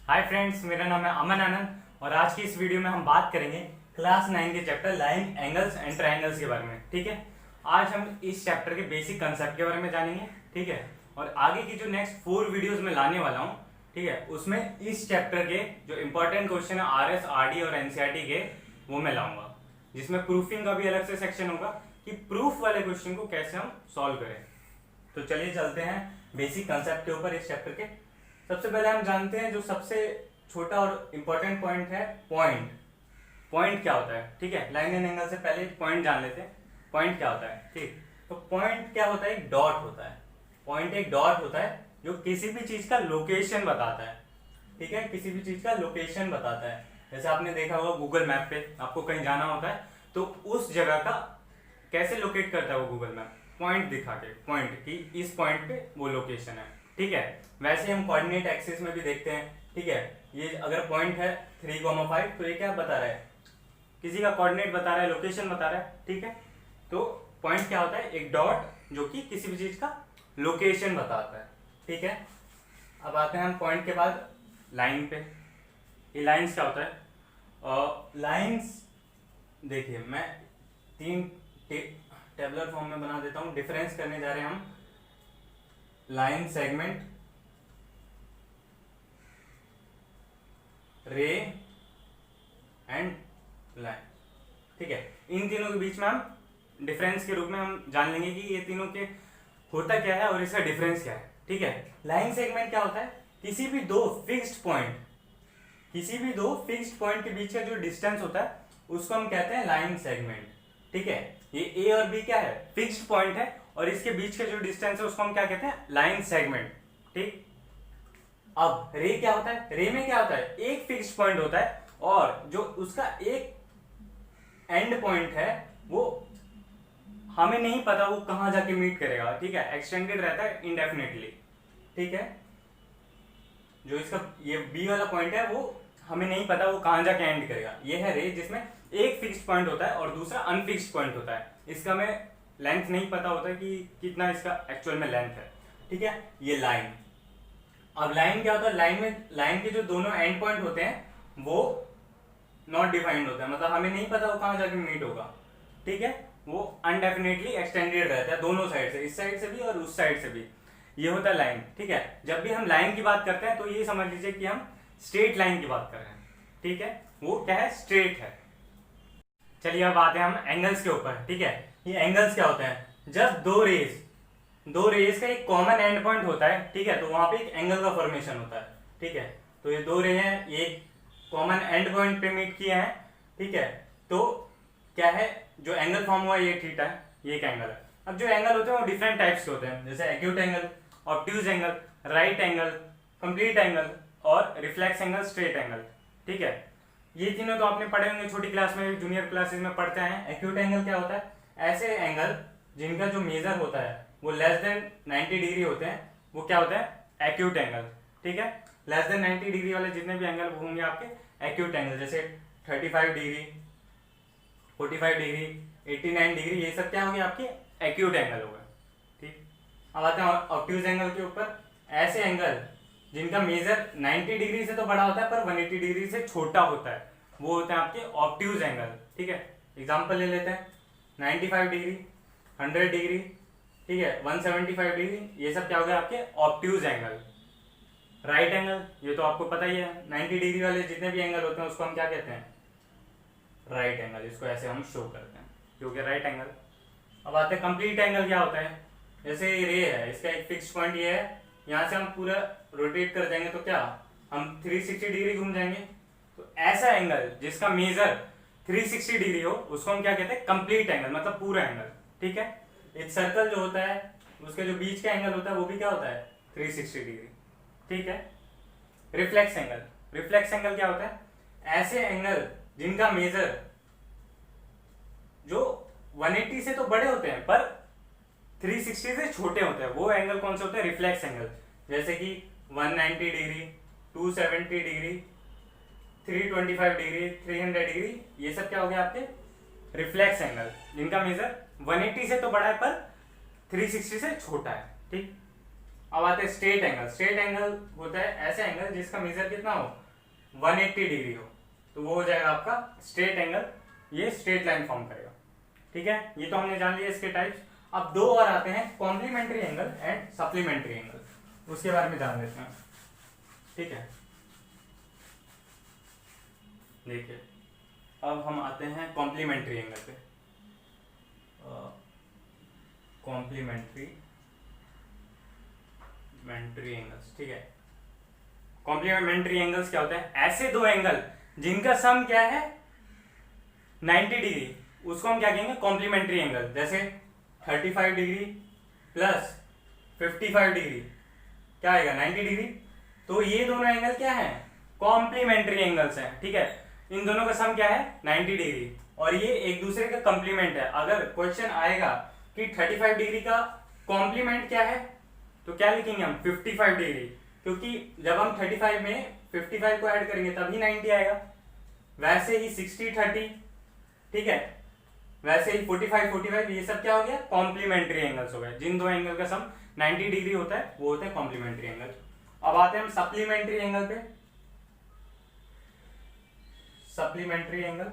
Hi friends, मेरा नाम है अमन आनंद और आज की इस वीडियो में हम बात करेंगे क्लास 9 के chapter line, angles and triangles के बारे में। ठीक है, आज हम इस चैप्टर के बेसिक कंसेप्ट के बारे में जानेंगे। ठीक है, और आगे की जो नेक्स्ट 4 वीडियोस में लाने वाला हूँ, ठीक है, उसमें इस चैप्टर के जो इंपॉर्टेंट क्वेश्चन है आरएस, आरडी और एनसीईआरटी के, वो मैं लाऊंगा, जिसमें प्रूफिंग का भी अलग से सेक्शन होगा कि प्रूफ वाले क्वेश्चन को कैसे हम सॉल्व करें। तो चलिए चलते हैं बेसिक कंसेप्ट के ऊपर इस चैप्टर के। सबसे पहले हम जानते हैं जो सबसे छोटा और इंपॉर्टेंट पॉइंट है, पॉइंट। पॉइंट क्या होता है? ठीक है, लाइन एंड एंगल से पहले पॉइंट जान लेते हैं। पॉइंट क्या होता है? ठीक, तो पॉइंट क्या होता है? एक डॉट होता है। पॉइंट एक डॉट होता है जो किसी भी चीज का लोकेशन बताता है। ठीक है, किसी भी चीज का लोकेशन बताता है। जैसे आपने देखा होगा गूगल मैप पे आपको कहीं जाना होता है तो उस जगह का कैसे लोकेट करता है वो गूगल मैप? पॉइंट दिखा के, पॉइंट की इस पॉइंट पे वो लोकेशन है। ठीक है, वैसे हम कोऑर्डिनेट एक्सिस में भी देखते हैं। ठीक है, ये अगर पॉइंट है 3,5 तो ये क्या बता रहा है? किसी का कोऑर्डिनेट बता रहा है, लोकेशन बता रहा है। ठीक है, तो पॉइंट क्या होता है? एक डॉट जो कि किसी भी चीज का लोकेशन बताता है। ठीक है, अब आते हैं हम पॉइंट के बाद लाइन पे। ये लाइंस क्या होता है? लाइंस देखिए, मैं 3 टेबलर फॉर्म में बना देता हूं। डिफरेंस करने जा रहे हैं हम लाइन, सेगमेंट, रे एंड लाइन। ठीक है, इन तीनों के बीच में हम डिफरेंस के रूप में हम जान लेंगे कि ये तीनों के होता क्या है और इसका डिफरेंस क्या है। ठीक है, लाइन सेगमेंट क्या होता है? किसी भी दो फिक्स्ड पॉइंट, किसी भी दो फिक्स्ड पॉइंट के बीच का जो डिस्टेंस होता है उसको हम कहते हैं लाइन सेगमेंट। ठीक है, ये ए और बी क्या है? फिक्स्ड पॉइंट है और इसके बीच का जो डिस्टेंस है उसको हम क्या कहते हैं? Line segment. ठीक, अब रे क्या होता है? रे में क्या होता है? एक फिक्स्ड पॉइंट होता है और जो उसका एक एंड पॉइंट है वो हमें नहीं पता वो कहां जाके मीट करेगा। ठीक है, एक्सटेंडेड रहता है इंडेफिनेटली। ठीक है, जो इसका ये बी वाला पॉइंट है वो हमें नहीं पता वो कहां जाके एंड करेगा। ये है रे, जिसमें एक फिक्स्ड पॉइंट होता है और दूसरा अनफिक्स्ड पॉइंट होता है। इसका हमें लेंथ नहीं पता होता कि कितना इसका एक्चुअल में लेंथ है। ठीक है, ये लाइन। अब लाइन क्या होता है? लाइन में लाइन के जो दोनों एंड पॉइंट होते हैं वो नॉट डिफाइंड होता है, मतलब हमें नहीं पता वो कहां जाके मीट होगा। ठीक है, वो अनडेफिनेटली एक्सटेंडेड रहता है दोनों साइड से, इस साइड से भी और उस साइड से भी। ये होता है लाइन। ठीक है, जब भी हम लाइन की बात करते हैं तो ये समझ लीजिए कि हम स्ट्रेट लाइन की बात कर रहे हैं। ठीक है, वो क्या है? स्ट्रेट है। चलिए अब आते हैं हम एंगल्स के ऊपर। ठीक है, ये एंगल्स क्या होते हैं? जब दो रेज का एक कॉमन एंड पॉइंट होता है, ठीक है, तो वहां पे एक एंगल का फॉर्मेशन होता है। ठीक है, तो ये दो रे हैं, ये कॉमन एंड पॉइंट पे मीट किए हैं। ठीक है, तो क्या है? जो एंगल फॉर्म हुआ ये थीटा है, ये एक एंगल है। अब जो एंगल होते हैं वो डिफरेंट टाइप्स के होते हैं, जैसे acute angle, obtuse angle, right angle, complete angle और रिफ्लेक्स एंगल, स्ट्रेट एंगल। ठीक है, ये तीनों तो आपने पढ़े होंगे छोटी क्लास में, जूनियर क्लासेस में पढ़ते हैं। एक्यूट एंगल क्या होता है? ऐसे एंगल जिनका जो मेजर होता है वो लेस देन 90 डिग्री होते हैं, वो क्या होता है? Acute angle. ठीक है, लेस देन 90 डिग्री वाले जितने भी एंगल होंगे आपके एक्यूट एंगल, जैसे 35 डिग्री, 45 डिग्री, 89 डिग्री, ये सब क्या होंगे? आपके एक्यूट एंगल हो गए। ठीक, अब आते हैं ऑब्ट्यूज एंगल के ऊपर। ऐसे एंगल जिनका मेजर 90 डिग्री से तो बड़ा होता है पर 180 डिग्री से छोटा होता है, वो होते हैं आपके ऑब्ट्यूज एंगल। ठीक है, एग्जांपल ले लेते हैं, 95 डिग्री, 100 डिग्री, ठीक है, 175 डिग्री, ये सब क्या हो गया? आपके ऑब्ट्यूज एंगल। राइट एंगल, ये तो आपको पता ही है, 90 डिग्री वाले जितने भी एंगल होते हैं उसको हम क्या कहते हैं? Right angle. इसको ऐसे हम शो करते हैं क्योंकि राइट एंगल। अब आते हैं कंप्लीट एंगल क्या होता है? जैसे रे है, इसका एक फिक्स पॉइंट ये है, यहां से हम पूरा रोटेट कर देंगे तो क्या हम 360 डिग्री घूम जाएंगे। तो ऐसा एंगल जिसका मेजर 360 डिग्री हो उसको हम क्या कहते हैं? कंप्लीट एंगल, मतलब पूरा एंगल। ठीक है, एक सर्कल जो होता है उसके जो बीच का एंगल होता है वो भी क्या होता है? 360 डिग्री। ठीक है, रिफ्लेक्स एंगल। रिफ्लेक्स एंगल क्या होता है? ऐसे एंगल जिनका मेजर जो 180 से तो बड़े होते हैं पर 360 से छोटे होते हैं, वो एंगल कौन से होते हैं? Reflex angle. जैसे कि 190 डिग्री, 270 डिग्री, 325 डिग्री, 300 डिग्री, ये सब क्या हो गया आपके? रिफ्लेक्स एंगल, जिनका मेजर 180 से तो बड़ा है पर 360 से छोटा है। ठीक, अब आते हैं स्ट्रेट एंगल। स्ट्रेट एंगल होता है ऐसा एंगल जिसका मेजर कितना हो, 180 डिग्री हो, तो वो हो जाएगा आपका स्ट्रेट एंगल। ये स्ट्रेट लाइन फॉर्म करेगा। ठीक है, ये तो हमने जान लिया इसके टाइप्स। अब दो और आते हैं, complementary angle and supplementary angle, उसके बारे में जान लेते हैं। ठीक है, देखिए अब हम आते हैं कॉम्प्लीमेंट्री एंगल पे। कॉम्प्लीमेंट्री एंगल्स, ठीक है। कॉम्प्लीमेंट्री एंगल्स क्या होते हैं, ऐसे दो एंगल जिनका सम क्या है 90 डिग्री, उसको हम क्या कहेंगे, कॉम्प्लीमेंट्री एंगल। जैसे 35 डिग्री प्लस 55 डिग्री क्या आएगा, 90 डिग्री। तो ये दोनों एंगल क्या है, कॉम्प्लीमेंट्री एंगल्स हैं। ठीक है, इन दोनों का सम क्या है 90 डिग्री, और ये एक दूसरे का कंप्लीमेंट है। अगर क्वेश्चन आएगा कि 35 डिग्री का कॉम्प्लीमेंट क्या है, तो क्या लिखेंगे हम 55 डिग्री, क्योंकि जब हम 35 में 55 को ऐड करेंगे तभी 90 आएगा। वैसे ही 60 30, ठीक है, वैसे ही 45 45, ये सब क्या हो गया, कॉम्प्लीमेंट्री एंगल्स हो गए। जिन दो एंगल का सम 90 डिग्री होता है वो होते हैं कॉम्प्लीमेंट्री एंगल। अब आते हैं हम सप्लीमेंट्री एंगल पे। सप्लीमेंट्री एंगल,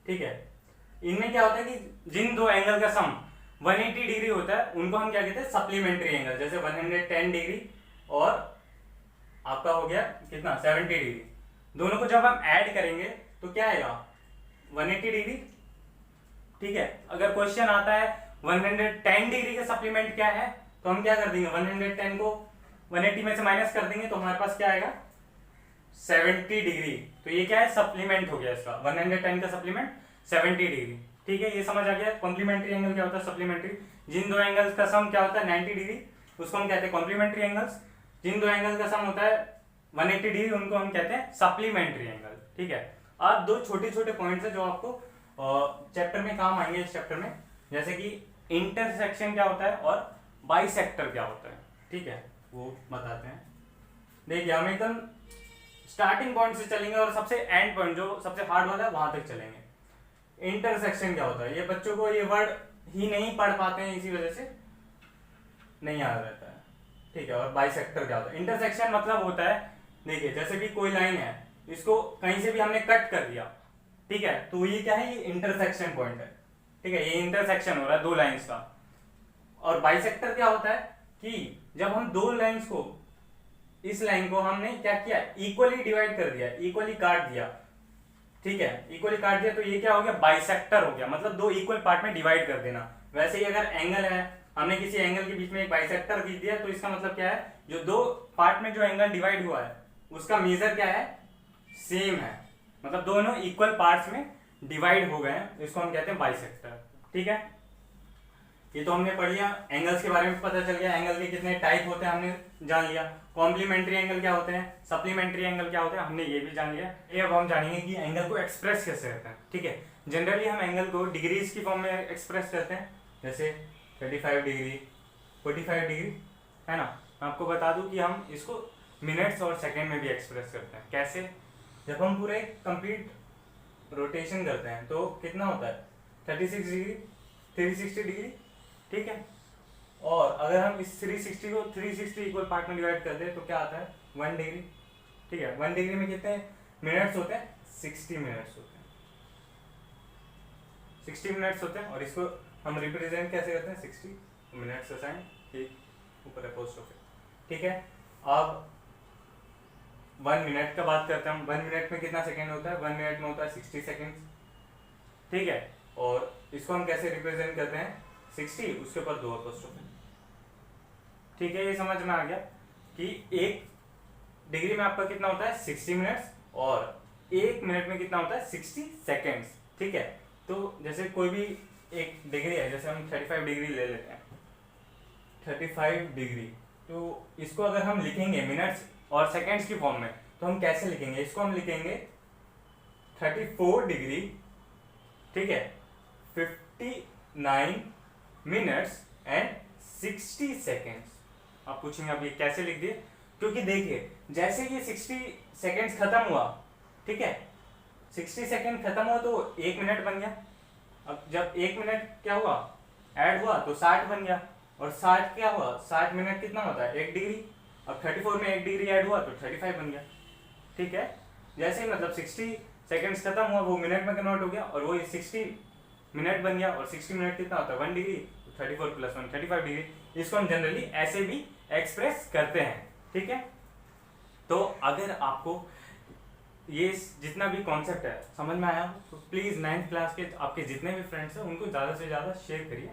ठीक है, इनमें क्या होता है कि जिन दो एंगल का सम 180 डिग्री होता है उनको हम क्या कहते हैं, सप्लीमेंट्री एंगल। जैसे 110 डिग्री और आपका हो गया कितना 70 डिग्री, दोनों को जब हम ऐड करेंगे तो क्या आएगा 180 डिग्री। ठीक है, अगर क्वेश्चन आता है 110 डिग्री का सप्लीमेंट क्या है, तो हम क्या कर देंगे 110 को 180 में से माइनस कर देंगे, तो हमारे पास क्या आएगा 70 डिग्री। तो ये क्या है, सप्लीमेंट हो गया इसका, 110 का सप्लीमेंट 70 डिग्री। ठीक है, ये समझ आ गया। कॉम्प्लीमेंट्री एंगल क्या होता है, सप्लीमेंट्री। जिन दो एंगल्स का सम क्या होता है 90 डिग्री, उसको हम कहते हैं कॉम्प्लीमेंट्री एंगल्स। जिन दो एंगल का सम होता है 180 डिग्री, उनको हम कहते हैं सप्लीमेंट्री एंगल। ठीक है, अब दो छोटे छोटे पॉइंट्स है जो आपको चैप्टर में काम आएंगे इस चैप्टर में, जैसे कि इंटरसेक्शन क्या होता है और बाइसेक्टर क्या होता है। ठीक है, वो बताते हैं। देखिए हम एकदम स्टार्टिंग पॉइंट से चलेंगे और सबसे एंड पॉइंट जो सबसे हार्ड वाला है वहां तक चलेंगे। इंटरसेक्शन क्या होता है, ये बच्चों को ये वर्ड ही नहीं पढ़ पाते हैं, इसी वजह से नहीं याद रहता है। ठीक है, और बाइसेक्टर क्या होता है, इंटरसेक्शन मतलब होता है, देखिए जैसे भी कोई लाइन है, इसको कहीं से भी हमने कट कर दिया, ठीक है, तो ये क्या है, ये इंटरसेक्शन पॉइंट है। ठीक है, ये इंटरसेक्शन हो रहा है दो लाइंस का। और बाइसेक्टर क्या होता है कि जब हम दो लाइंस को, इस लाइन को हमने क्या किया, इक्वली डिवाइड कर दिया, इक्वली काट दिया। ठीक है, इक्वली काट दिया, तो ये क्या हो गया, बाइसेक्टर हो गया, मतलब दो इक्वल पार्ट में डिवाइड कर देना। वैसे ही अगर एंगल है, हमने किसी एंगल के बीच में एक बाइसेक्टर खींच दिया, तो इसका मतलब क्या है, जो दो पार्ट में जो एंगल डिवाइड हुआ है उसका मेजर क्या है, सेम है, मतलब दोनों इक्वल पार्ट्स में डिवाइड हो गए हैं, इसको हम कहते हैं बाइसेक्टर। ठीक है, ये तो हमने पढ़ लिया, एंगल्स के बारे में पता चल गया, एंगल के कितने टाइप होते हैं हमने जान लिया, कॉम्प्लीमेंट्री एंगल क्या होते हैं, सप्लीमेंट्री एंगल क्या होते हैं हमने ये भी जान लिया। ये अब हम जानेंगे कि एंगल को एक्सप्रेस कैसे करते हैं। ठीक है, जनरली हम एंगल को डिग्रीज की फॉर्म में एक्सप्रेस करते हैं, जैसे 35 डिग्री 45 डिग्री, है ना। मैं आपको बता दूं कि हम इसको मिनट्स और सेकेंड में भी एक्सप्रेस करते हैं। कैसे, जब हम पूरे कंप्लीट रोटेशन करते हैं तो कितना होता है 36 डिग्री 360 डिग्री। ठीक है, और अगर हम इस 360 को 360 इक्वल पार्ट में डिवाइड कर दें तो क्या आता है 1 डिग्री। ठीक है, 1 डिग्री में कितने मिनट्स होते हैं, 60 मिनट्स होते हैं, 60 मिनट्स होते हैं। और इसको हम रिप्रेजेंट कैसे करते हैं, 60 मिनट्स का साइन, ठीक, ऊपर अपोस्ट्रोफी। ठीक है, अब 1 मिनट का बात करते हैं हम। 1 मिनट में कितना सेकेंड होता है, 1 मिनट में होता है 60 सेकेंड। ठीक है, और इसको हम कैसे रिप्रेजेंट करते हैं, 60 उसके ऊपर 2 अपोस्ट्रोफी। ठीक है, ये समझ में आ गया कि 1 डिग्री में आपका कितना होता है 60 मिनट्स, और 1 मिनट में कितना होता है 60 सेकेंड्स। ठीक है, तो जैसे कोई भी एक डिग्री है, जैसे हम 35 डिग्री ले लेते हैं, 35 डिग्री, तो इसको अगर हम लिखेंगे मिनट्स और सेकेंड्स की फॉर्म में, तो हम कैसे लिखेंगे, इसको हम लिखेंगे 34 डिग्री, ठीक है, 59 मिनट्स एंड 60 सेकेंड्स। आप पूछेंगे अब ये कैसे लिख दिए, क्योंकि देखिए जैसे ये 60 सेकेंड्स खत्म हुआ, ठीक है, 60 सेकेंड खत्म हुआ तो 1 मिनट बन गया। अब जब 1 मिनट क्या हुआ, ऐड हुआ तो 60 बन गया, और 60 क्या हुआ, 60 मिनट कितना होता है, 1 डिग्री। अब 34 में 1 डिग्री ऐड हुआ तो 35 बन गया। ठीक है, जैसे ही मतलब 60 सेकेंड्स खत्म हुआ वो मिनट में कन्वर्ट हो गया और वो 60 मिनट बन गया। और 60 मिनट कितना होता है, 1 डिग्री, 34 + 1 35 डिग्री। इसको हम जनरली ऐसे भी एक्सप्रेस करते हैं। ठीक है, तो अगर आपको ये जितना भी कॉन्सेप्ट है समझ में आया हो तो प्लीज़ 9th क्लास के आपके जितने भी फ्रेंड्स हैं उनको ज़्यादा से ज़्यादा शेयर करिए।